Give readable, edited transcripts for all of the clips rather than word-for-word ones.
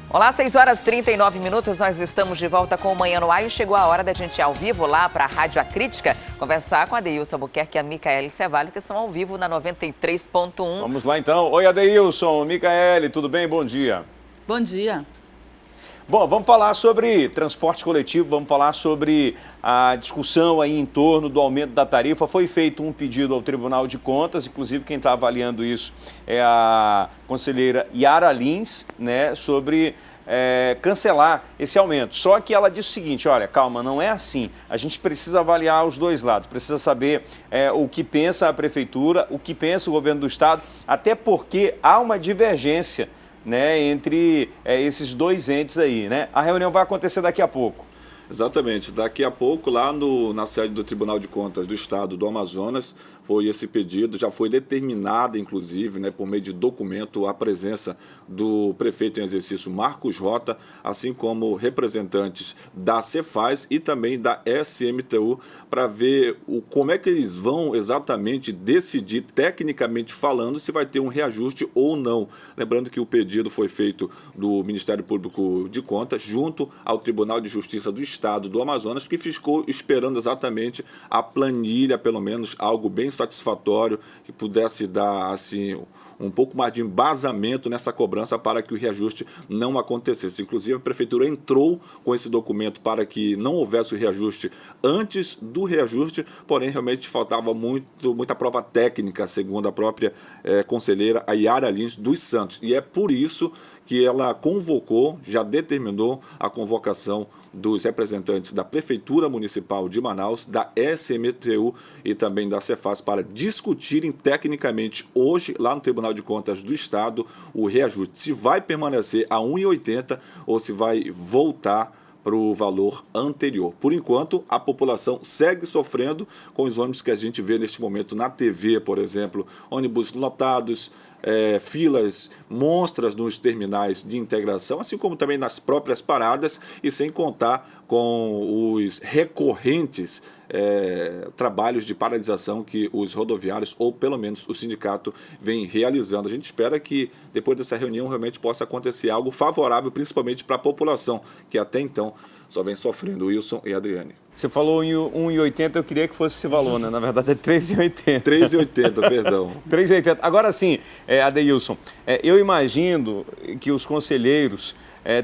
Olá, 6h39, nós estamos de volta com o Manhã no Ar e chegou a hora da gente ir ao vivo lá para a Rádio A Crítica, conversar com a Adeilson Albuquerque e a Micaele Cevalho, que estão ao vivo na 93.1. Vamos lá então. Oi, Adeilson, Micaele, tudo bem? Bom dia. Bom dia. Bom, vamos falar sobre transporte coletivo, vamos falar sobre a discussão aí em torno do aumento da tarifa. Foi feito um pedido ao Tribunal de Contas, inclusive quem está avaliando isso é a conselheira Yara Lins, né, sobre cancelar esse aumento. Só que ela disse o seguinte, olha, calma, não é assim. A gente precisa avaliar os dois lados, precisa saber o que pensa a Prefeitura, o que pensa o Governo do Estado, até porque há uma divergência, né, entre esses dois entes aí, né? A reunião vai acontecer daqui a pouco. Exatamente. Daqui a pouco, lá na sede do Tribunal de Contas do Estado do Amazonas, foi esse pedido, já foi determinada, inclusive, né, por meio de documento, a presença do prefeito em exercício Marcos Rota, assim como representantes da Cefaz e também da SMTU, para ver como é que eles vão exatamente decidir, tecnicamente falando, se vai ter um reajuste ou não. Lembrando que o pedido foi feito do Ministério Público de Contas, junto ao Tribunal de Justiça do Estado do Amazonas, que ficou esperando exatamente a planilha, pelo menos algo bem satisfatório, que pudesse dar assim um pouco mais de embasamento nessa cobrança para que o reajuste não acontecesse. Inclusive, a Prefeitura entrou com esse documento para que não houvesse o reajuste antes do reajuste, porém, realmente faltava muita prova técnica, segundo a própria conselheira Yara Lins dos Santos. E é por isso que ela convocou, já determinou a convocação dos representantes da Prefeitura Municipal de Manaus, da SMTU e também da Cefaz para discutirem tecnicamente hoje, lá no Tribunal de Contas do Estado, o reajuste. Se vai permanecer a 1,80 ou se vai voltar para o valor anterior. Por enquanto, a população segue sofrendo com os ônibus que a gente vê neste momento na TV, por exemplo, ônibus lotados, filas monstras nos terminais de integração, assim como também nas próprias paradas, e sem contar com os recorrentes trabalhos de paralisação que os rodoviários, ou pelo menos o sindicato, vem realizando. A gente espera que depois dessa reunião realmente possa acontecer algo favorável, principalmente para a população, que até então só vem sofrendo. Wilson e Adriane. Você falou em 1,80, eu queria que fosse esse valor, né? Na verdade é 3,80. 3,80, perdão. 3,80. Agora sim, Adeilson, eu imagino que os conselheiros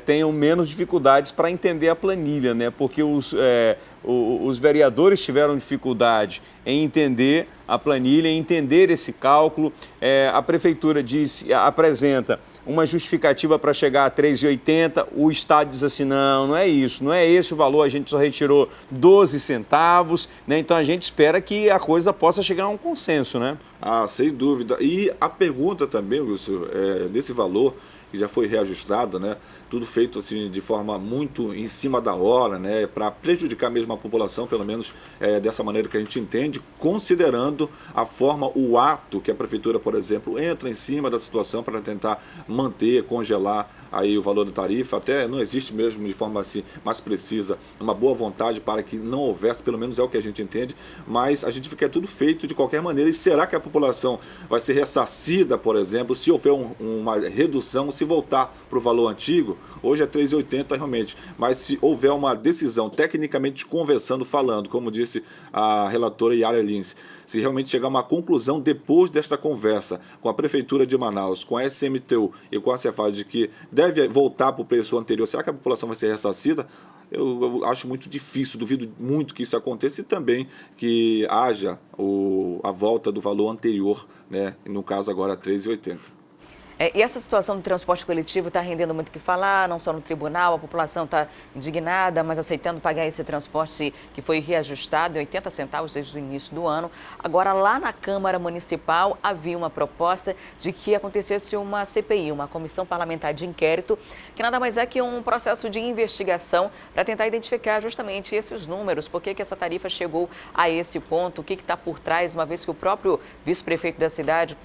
tenham menos dificuldades para entender a planilha, né? Porque os vereadores tiveram dificuldade em entender a planilha, em entender esse cálculo. A Prefeitura apresenta uma justificativa para chegar a 3,80, o Estado diz assim, não é isso, não é esse o valor, a gente só retirou 12 centavos, né? Então a gente espera que a coisa possa chegar a um consenso, né? Ah, sem dúvida. E a pergunta também, Wilson, desse valor que já foi reajustado, né? Tudo feito assim de forma muito em cima da hora, né? Para prejudicar mesmo a população, pelo menos dessa maneira que a gente entende, considerando a forma, o ato que a Prefeitura, por exemplo, entra em cima da situação para tentar manter, congelar aí o valor da tarifa. Até não existe mesmo de forma assim mais precisa uma boa vontade para que não houvesse, pelo menos é o que a gente entende, mas a gente fica tudo feito de qualquer maneira. E será que a população vai ser ressarcida, por exemplo, se houver uma redução, se voltar para o valor antigo? Hoje é 3,80 realmente, mas se houver uma decisão, tecnicamente conversando, falando, como disse a relatora Yara Lins, se realmente chegar a uma conclusão depois desta conversa com a Prefeitura de Manaus, com a SMTU e com a Cefaz, de que deve voltar para o preço anterior, será que a população vai ser ressarcida? Eu acho muito difícil, duvido muito que isso aconteça, e também que haja a volta do valor anterior, né? No caso agora 3,80. E essa situação do transporte coletivo está rendendo muito o que falar, não só no tribunal, a população está indignada, mas aceitando pagar esse transporte que foi reajustado em 80 centavos desde o início do ano. Agora, lá na Câmara Municipal, havia uma proposta de que acontecesse uma CPI, uma Comissão Parlamentar de Inquérito, que nada mais é que um processo de investigação para tentar identificar justamente esses números, por que essa tarifa chegou a esse ponto, o que está por trás, uma vez que o próprio vice-prefeito da cidade,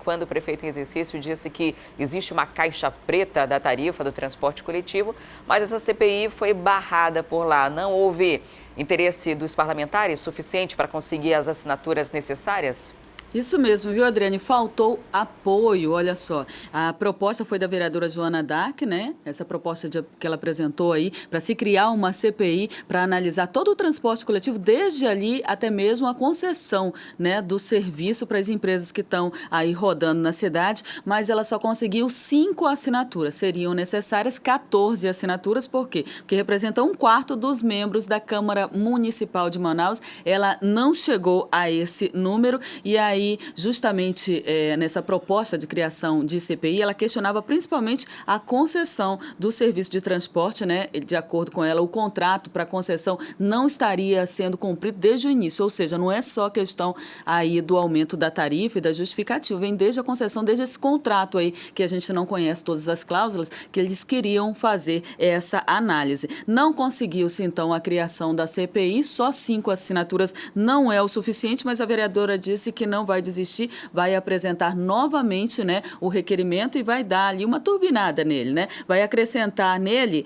quando o prefeito em exercício, disse que existe uma caixa preta da tarifa do transporte coletivo, mas essa CPI foi barrada por lá. Não houve interesse dos parlamentares suficiente para conseguir as assinaturas necessárias? Isso mesmo, viu, Adriane? Faltou apoio, olha só. A proposta foi da vereadora Joana Dark, né? Essa proposta que ela apresentou aí para se criar uma CPI para analisar todo o transporte coletivo, desde ali até mesmo a concessão, né, do serviço para as empresas que estão aí rodando na cidade, mas ela só conseguiu 5 assinaturas. Seriam necessárias 14 assinaturas, por quê? Porque representa 1/4 dos membros da Câmara Municipal de Manaus. Ela não chegou a esse número e aí, justamente nessa proposta de criação de CPI, ela questionava principalmente a concessão do serviço de transporte, né? De acordo com ela, o contrato para concessão não estaria sendo cumprido desde o início, ou seja, não é só questão aí do aumento da tarifa e da justificativa, vem desde a concessão, desde esse contrato aí, que a gente não conhece todas as cláusulas, que eles queriam fazer essa análise. Não conseguiu-se, então, a criação da CPI, só 5 assinaturas não é o suficiente, mas a vereadora disse que não vai desistir, vai apresentar novamente, né, o requerimento e vai dar ali uma turbinada nele, né? Vai acrescentar nele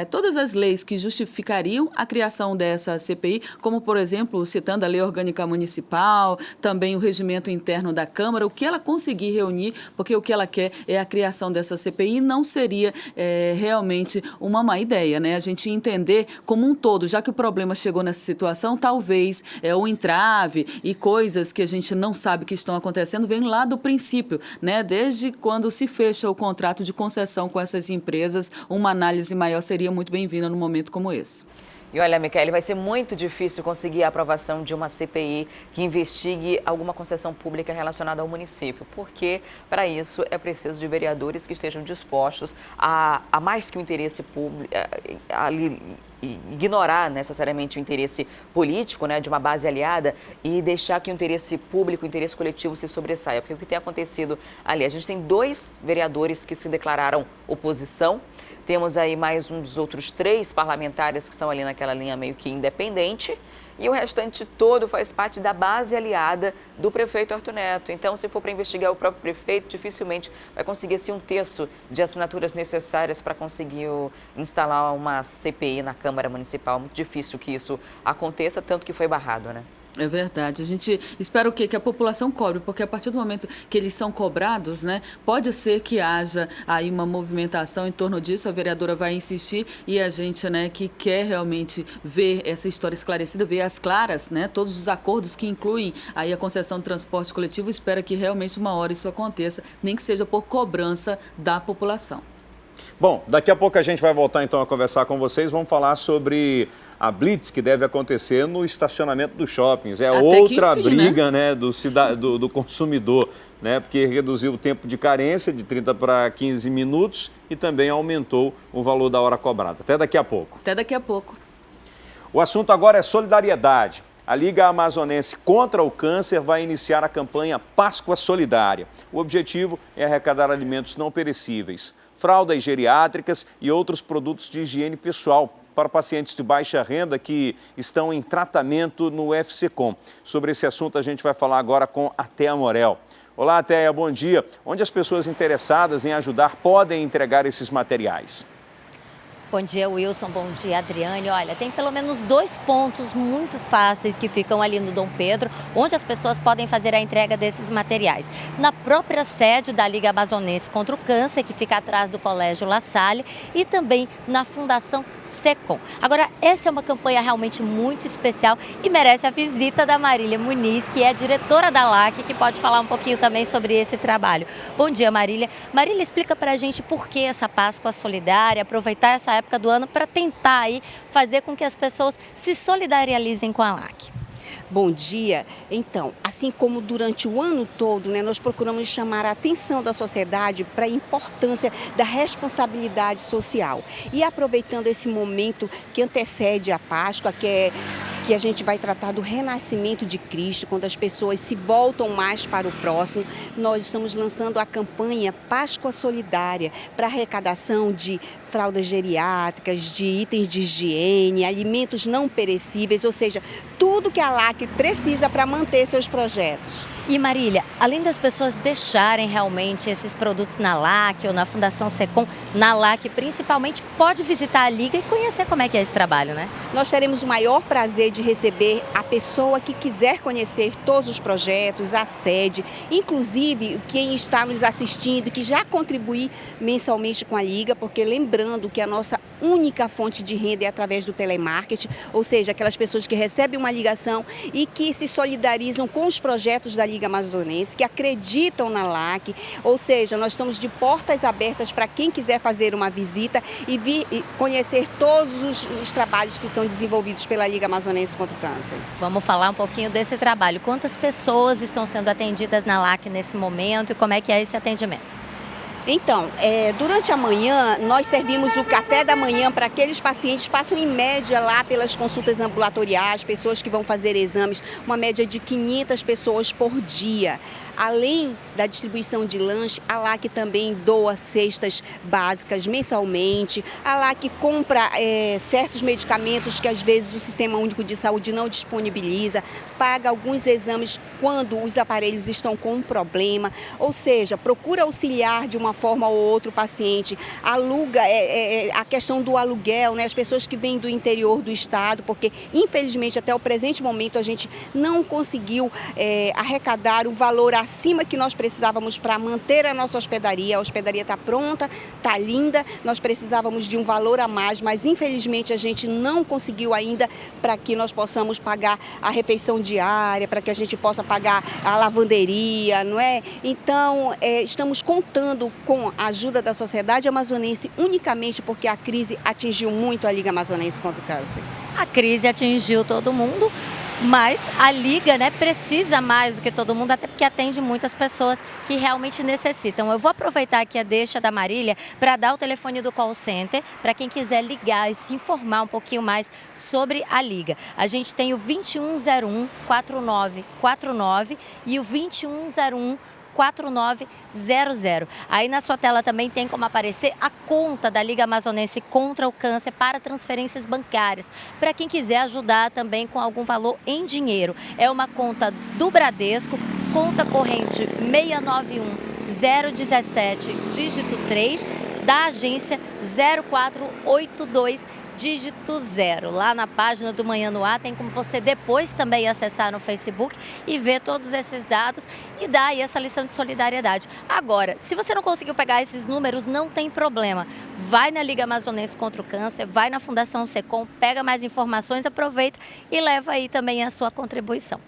todas as leis que justificariam a criação dessa CPI, como, por exemplo, citando a Lei Orgânica Municipal, também o regimento interno da Câmara, o que ela conseguir reunir, porque o que ela quer é a criação dessa CPI, não seria realmente uma má ideia, né? A gente entender como um todo, já que o problema chegou nessa situação, talvez o entrave e coisas que a gente não sabe que estão acontecendo vem lá do princípio, né? Desde quando se fecha o contrato de concessão com essas empresas, uma análise maior seria muito bem-vinda num momento como esse. E olha, Micaele, vai ser muito difícil conseguir a aprovação de uma CPI que investigue alguma concessão pública relacionada ao município, porque para isso é preciso de vereadores que estejam dispostos a mais que o interesse público, ignorar necessariamente o interesse político, né, de uma base aliada e deixar que o interesse público, o interesse coletivo se sobressaia. Porque o que tem acontecido ali, a gente tem 2 vereadores que se declararam oposição, temos aí mais uns outros 3 parlamentares que estão ali naquela linha meio que independente e o restante todo faz parte da base aliada do prefeito Arthur Neto. Então, se for para investigar o próprio prefeito, dificilmente vai conseguir assim, 1/3 de assinaturas necessárias para conseguir instalar uma CPI na Câmara Municipal. Muito difícil que isso aconteça, tanto que foi barrado, né? É verdade. A gente espera o quê? Que a população cobre, porque a partir do momento que eles são cobrados, né, pode ser que haja aí uma movimentação em torno disso. A vereadora vai insistir e a gente, né, que quer realmente ver essa história esclarecida, ver as claras, né, todos os acordos que incluem aí a concessão de transporte coletivo, espera que realmente uma hora isso aconteça, nem que seja por cobrança da população. Bom, daqui a pouco a gente vai voltar então a conversar com vocês. Vamos falar sobre a blitz que deve acontecer no estacionamento dos shoppings. É outra briga, né, do consumidor, né, porque reduziu o tempo de carência de 30 para 15 minutos e também aumentou o valor da hora cobrada. Até daqui a pouco. Até daqui a pouco. O assunto agora é solidariedade. A Liga Amazonense contra o Câncer vai iniciar a campanha Páscoa Solidária. O objetivo é arrecadar alimentos não perecíveis, fraldas geriátricas e outros produtos de higiene pessoal para pacientes de baixa renda que estão em tratamento no FCCom. Sobre esse assunto a gente vai falar agora com a Thea Morel. Olá, Thea, bom dia. Onde as pessoas interessadas em ajudar podem entregar esses materiais? Bom dia, Wilson. Bom dia, Adriane. Olha, tem pelo menos 2 pontos muito fáceis que ficam ali no Dom Pedro, onde as pessoas podem fazer a entrega desses materiais. Na própria sede da Liga Amazonense contra o Câncer, que fica atrás do Colégio La Salle, e também na Fundação Secom. Agora, essa é uma campanha realmente muito especial e merece a visita da Marília Muniz, que é diretora da LAC, que pode falar um pouquinho também sobre esse trabalho. Bom dia, Marília. Marília, explica pra gente por que essa Páscoa Solidária, aproveitar essa época do ano para tentar aí fazer com que as pessoas se solidarizem com a LAC. Bom dia. Então, assim como durante o ano todo, né, nós procuramos chamar a atenção da sociedade para a importância da responsabilidade social. E aproveitando esse momento que antecede a Páscoa, que a gente vai tratar do renascimento de Cristo, quando as pessoas se voltam mais para o próximo, nós estamos lançando a campanha Páscoa Solidária para arrecadação de fraldas geriátricas, de itens de higiene, alimentos não perecíveis, ou seja, tudo que a LAC precisa para manter seus projetos. E Marília, além das pessoas deixarem realmente esses produtos na LAC ou na Fundação Secom, na LAC principalmente, pode visitar a Liga e conhecer como é que é esse trabalho, né? nós teremos o maior prazer de receber a pessoa que quiser conhecer todos os projetos, a sede, inclusive quem está nos assistindo, que já contribui mensalmente com a Liga, porque lembrando que a nossa única fonte de renda é através do telemarketing, ou seja, aquelas pessoas que recebem uma ligação e que se solidarizam com os projetos da Liga Amazonense, que acreditam na LAC, ou seja, nós estamos de portas abertas para quem quiser fazer uma visita e vir conhecer todos os trabalhos que são desenvolvidos pela Liga Amazonense contra o Câncer. Vamos falar um pouquinho desse trabalho. Quantas pessoas estão sendo atendidas na LAC nesse momento e como é que é esse atendimento? Então, durante a manhã, nós servimos o café da manhã para aqueles pacientes que passam em média lá pelas consultas ambulatoriais, pessoas que vão fazer exames, uma média de 500 pessoas por dia. Além da distribuição de lanche, a LAC também doa cestas básicas mensalmente. A LAC compra certos medicamentos que às vezes o Sistema Único de Saúde não disponibiliza, paga alguns exames quando os aparelhos estão com um problema, ou seja, procura auxiliar de uma forma ou outra o paciente, aluga, a questão do aluguel, né? As pessoas que vêm do interior do estado, porque infelizmente até o presente momento a gente não conseguiu arrecadar o valor acima que nós precisávamos para manter a nossa hospedaria. A hospedaria está pronta, está linda, nós precisávamos de um valor a mais, mas infelizmente a gente não conseguiu ainda para que nós possamos pagar a refeição diária, para que a gente possa pagar a lavanderia, não é? Então, estamos contando com a ajuda da sociedade amazonense unicamente porque a crise atingiu muito a Liga Amazonense contra o Câncer. A crise atingiu todo mundo, mas a Liga, né, precisa mais do que todo mundo, até porque atende muitas pessoas que realmente necessitam. Eu vou aproveitar aqui a deixa da Marília para dar o telefone do call center para quem quiser ligar e se informar um pouquinho mais sobre a Liga. A gente tem o 2101-4949 e o 2101-4900. Aí na sua tela também tem como aparecer a conta da Liga Amazonense contra o Câncer para transferências bancárias, para quem quiser ajudar também com algum valor em dinheiro. É uma conta do Bradesco, conta corrente 691-017, dígito 3, da agência 0482, dígito 0. Lá na página do Manhã no Ar tem como você depois também acessar no Facebook e ver todos esses dados e dar aí essa lição de solidariedade. Agora, se você não conseguiu pegar esses números, não tem problema. Vai na Liga Amazonense contra o Câncer, vai na Fundação Secom, pega mais informações, aproveita e leva aí também a sua contribuição.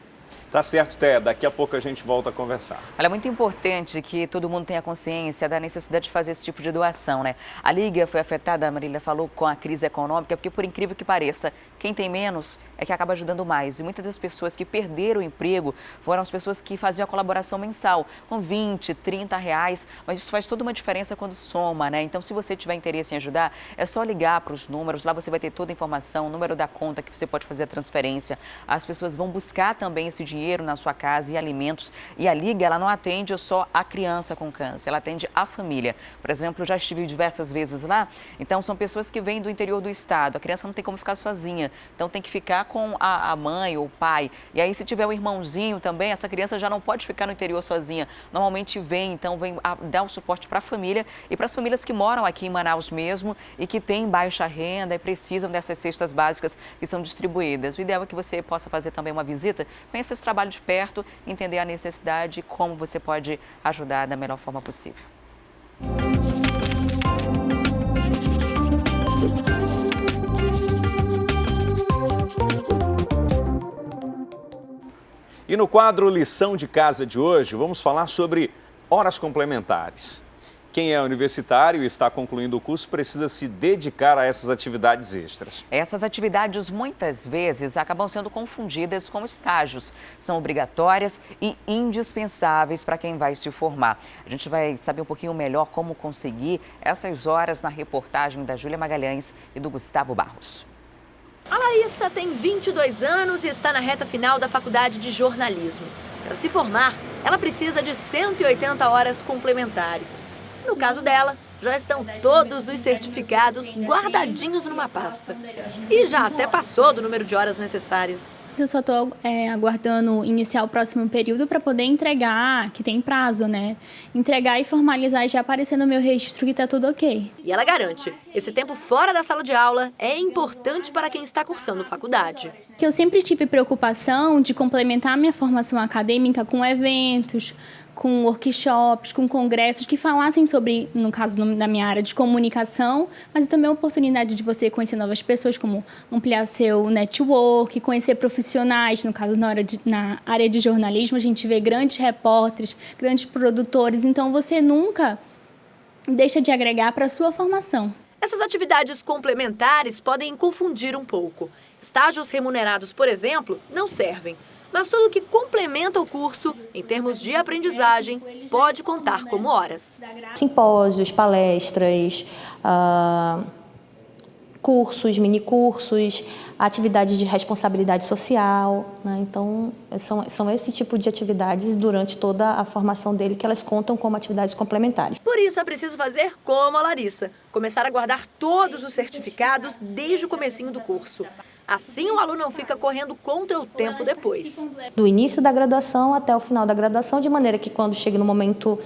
Tá certo, Té. Daqui a pouco a gente volta a conversar. Olha, é muito importante que todo mundo tenha consciência da necessidade de fazer esse tipo de doação, né? A Liga foi afetada, a Marília falou, com a crise econômica, porque por incrível que pareça, quem tem menos é que acaba ajudando mais. E muitas das pessoas que perderam o emprego foram as pessoas que faziam a colaboração mensal, com 20, 30 reais, mas isso faz toda uma diferença quando soma, né? Então, se você tiver interesse em ajudar, é só ligar para os números, lá você vai ter toda a informação, o número da conta que você pode fazer a transferência. As pessoas vão buscar também esse dinheiro na sua casa e alimentos. E a Liga, ela não atende só a criança com câncer, ela atende a família. Por exemplo, eu já estive diversas vezes lá, então são pessoas que vêm do interior do estado. A criança não tem como ficar sozinha, então tem que ficar com a mãe ou o pai. E aí, se tiver um irmãozinho também, essa criança já não pode ficar no interior sozinha. Normalmente vem dar um suporte para a família e para as famílias que moram aqui em Manaus mesmo e que têm baixa renda e precisam dessas cestas básicas que são distribuídas. O ideal é que você possa fazer também uma visita, conhecer esse trabalho de perto, entender a necessidade e como você pode ajudar da melhor forma possível. E no quadro Lição de Casa de hoje, vamos falar sobre horas complementares. Quem é universitário e está concluindo o curso precisa se dedicar a essas atividades extras. Essas atividades muitas vezes acabam sendo confundidas com estágios. São obrigatórias e indispensáveis para quem vai se formar. A gente vai saber um pouquinho melhor como conseguir essas horas na reportagem da Júlia Magalhães e do Gustavo Barros. A Larissa tem 22 anos e está na reta final da faculdade de jornalismo. Para se formar, ela precisa de 180 horas complementares. No caso dela, já estão todos os certificados guardadinhos numa pasta. E já até passou do número de horas necessárias. Eu só estou aguardando iniciar o próximo período para poder entregar, que tem prazo, né? Entregar e formalizar e já aparecer no meu registro que está tudo ok. E ela garante, esse tempo fora da sala de aula é importante para quem está cursando faculdade. Eu sempre tive preocupação de complementar a minha formação acadêmica com eventos, com workshops, com congressos que falassem sobre, no caso da minha área de comunicação, mas também a oportunidade de você conhecer novas pessoas, como ampliar seu network, conhecer profissionais, no caso na área de jornalismo, a gente vê grandes repórteres, grandes produtores, então você nunca deixa de agregar para a sua formação. Essas atividades complementares podem confundir um pouco. Estágios remunerados, por exemplo, não servem. Mas tudo que complementa o curso, em termos de aprendizagem, pode contar como horas. Simpósios, palestras, cursos, minicursos, atividades de responsabilidade social, né? Então, são esse tipo de atividades durante toda a formação dele que elas contam como atividades complementares. Por isso é preciso fazer como a Larissa, começar a guardar todos os certificados desde o comecinho do curso. Assim, o aluno não fica correndo contra o tempo depois. Do início da graduação até o final da graduação, de maneira que quando chegue no momento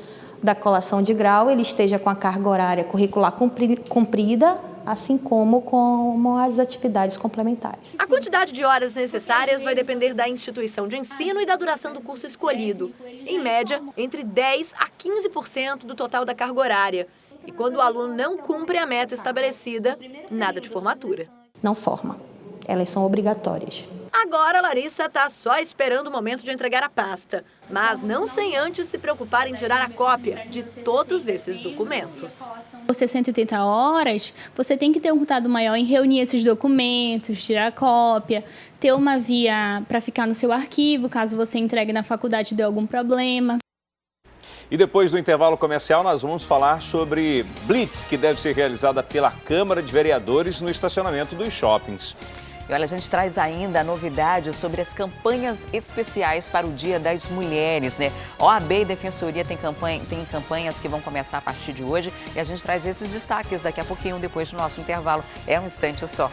da colação de grau, ele esteja com a carga horária curricular cumprida, assim como as atividades complementares. A quantidade de horas necessárias vai depender da instituição de ensino e da duração do curso escolhido. Em média, entre 10% a 15% do total da carga horária. E quando o aluno não cumpre a meta estabelecida, nada de formatura. Não forma. Elas são obrigatórias. Agora a Larissa está só esperando o momento de entregar a pasta, mas não sem antes se preocupar em tirar a cópia de todos esses documentos. Você 180 horas, você tem que ter um cuidado maior em reunir esses documentos, tirar a cópia, ter uma via para ficar no seu arquivo, caso você entregue na faculdade e dê algum problema. E depois do intervalo comercial, nós vamos falar sobre blitz, que deve ser realizada pela Câmara de Vereadores no estacionamento dos shoppings. E olha, a gente traz ainda novidades sobre as campanhas especiais para o Dia das Mulheres, né? OAB e Defensoria tem campanhas que vão começar a partir de hoje e a gente traz esses destaques daqui a pouquinho, depois do nosso intervalo. É um instante só.